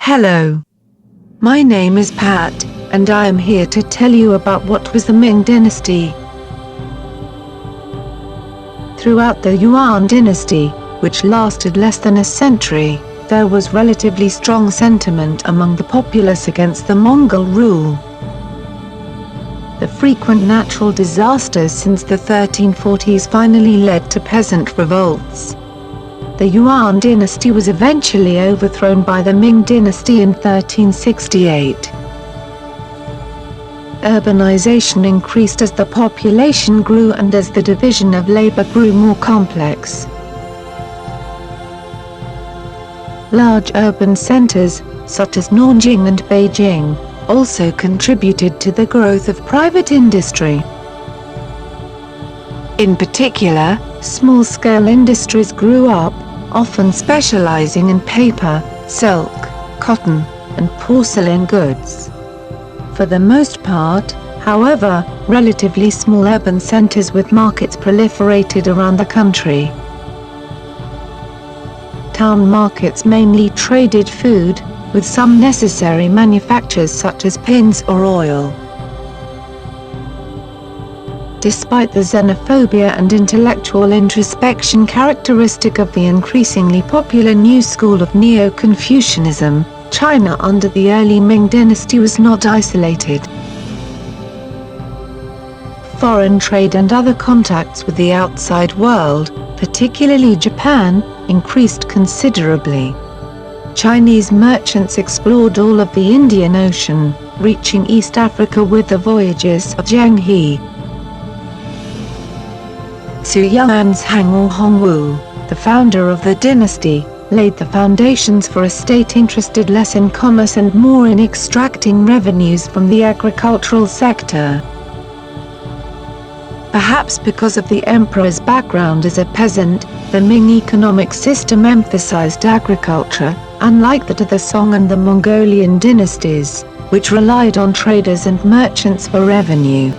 Hello. My name is Pat, and I am here to tell you about what was the Ming Dynasty. Throughout the Yuan Dynasty, which lasted less than a century, there was relatively strong sentiment among the populace against the Mongol rule. The frequent natural disasters since the 1340s finally led to peasant revolts. The Yuan dynasty was eventually overthrown by the Ming Dynasty in 1368. Urbanization increased as the population grew and as the division of labor grew more complex. Large urban centers, such as Nanjing and Beijing, also contributed to the growth of private industry. In particular, small-scale industries grew up, often specializing in paper, silk, cotton, and porcelain goods. For the most part, however, relatively small urban centers with markets proliferated around the country. Town markets mainly traded food, with some necessary manufactures such as paints or oil. Despite the xenophobia and intellectual introspection characteristic of the increasingly popular new school of Neo-Confucianism, China under the early Ming Dynasty was not isolated. Foreign trade and other contacts with the outside world, particularly Japan, increased considerably. Chinese merchants explored all of the Indian Ocean, reaching East Africa with the voyages of Zheng He. Yuan's Han or Hongwu, the founder of the dynasty, laid the foundations for a state interested less in commerce and more in extracting revenues from the agricultural sector. Perhaps because of the emperor's background as a peasant, the Ming economic system emphasized agriculture, unlike that of the Song and the Mongolian dynasties, which relied on traders and merchants for revenue.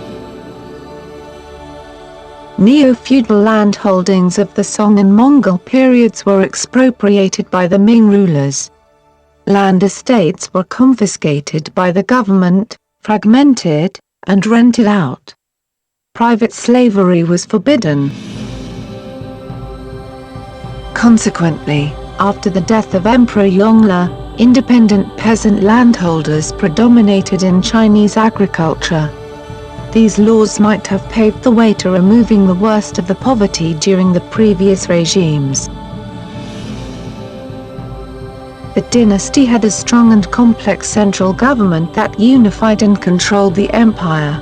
Neo-feudal land holdings of the Song and Mongol periods were expropriated by the Ming rulers. Land estates were confiscated by the government, fragmented, and rented out. Private slavery was forbidden. Consequently, after the death of Emperor Yongle, independent peasant landholders predominated in Chinese agriculture. These laws might have paved the way to removing the worst of the poverty during the previous regimes. The dynasty had a strong and complex central government that unified and controlled the empire.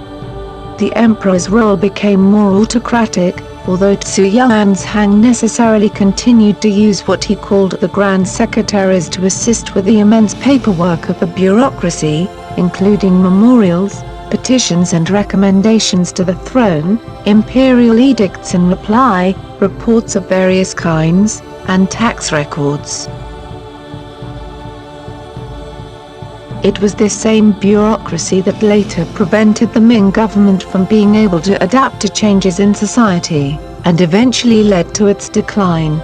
The emperor's role became more autocratic, although Yuan's Han necessarily continued to use what he called the Grand Secretaries to assist with the immense paperwork of the bureaucracy, including memorials, petitions and recommendations to the throne, imperial edicts in reply, reports of various kinds, and tax records. It was this same bureaucracy that later prevented the Ming government from being able to adapt to changes in society, and eventually led to its decline.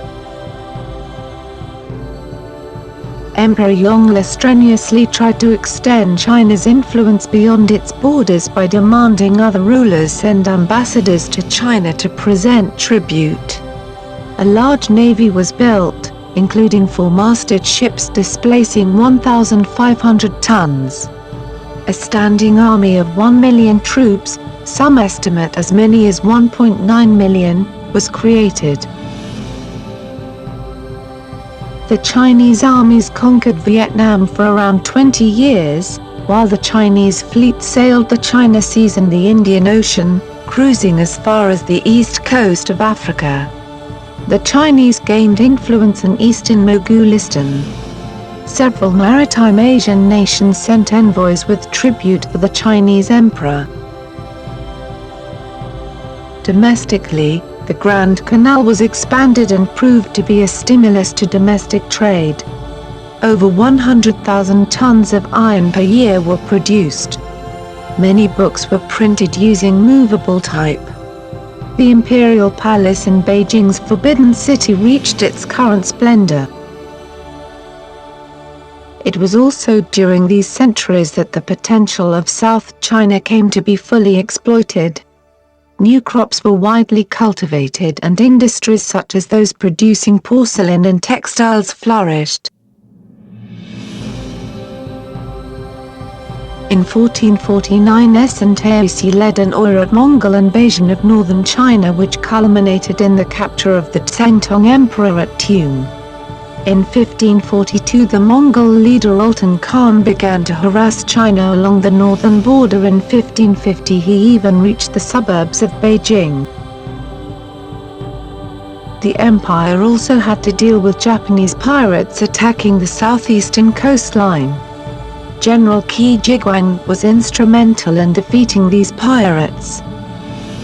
Emperor Yongle strenuously tried to extend China's influence beyond its borders by demanding other rulers send ambassadors to China to present tribute. A large navy was built, including 4-masted ships displacing 1,500 tons. A standing army of 1 million troops, some estimate as many as 1.9 million, was created. The Chinese armies conquered Vietnam for around 20 years, while the Chinese fleet sailed the China Seas and the Indian Ocean, cruising as far as the east coast of Africa. The Chinese gained influence in eastern Mongolistan. Several maritime Asian nations sent envoys with tribute for the Chinese emperor. Domestically, the Grand Canal was expanded and proved to be a stimulus to domestic trade. Over 100,000 tons of iron per year were produced. Many books were printed using movable type. The imperial palace in Beijing's Forbidden City reached its current splendor. It was also during these centuries that the potential of South China came to be fully exploited. New crops were widely cultivated and industries such as those producing porcelain and textiles flourished. In 1449 Taisi led an Oirat Mongol invasion of northern China which culminated in the capture of the Zhengtong Emperor at Tune. In 1542 the Mongol leader Ultan Khan began to harass China along the northern border. In 1550 he even reached the suburbs of Beijing. The empire also had to deal with Japanese pirates attacking the southeastern coastline. General Qi Jiguang was instrumental in defeating these pirates.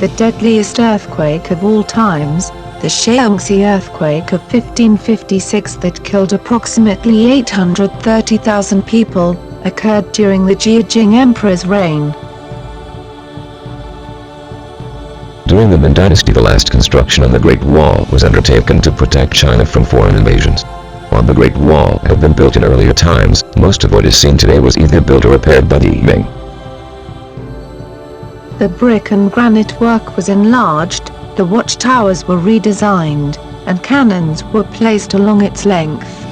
The deadliest earthquake of all times, the Shaanxi earthquake of 1556 that killed approximately 830,000 people, occurred during the Jing Emperor's reign. During the Ming Dynasty, the last construction on the Great Wall was undertaken to protect China from foreign invasions. While the Great Wall had been built in earlier times, most of what is seen today was either built or repaired by the Ming. The brick and granite work was enlarged, the watchtowers were redesigned, and cannons were placed along its length.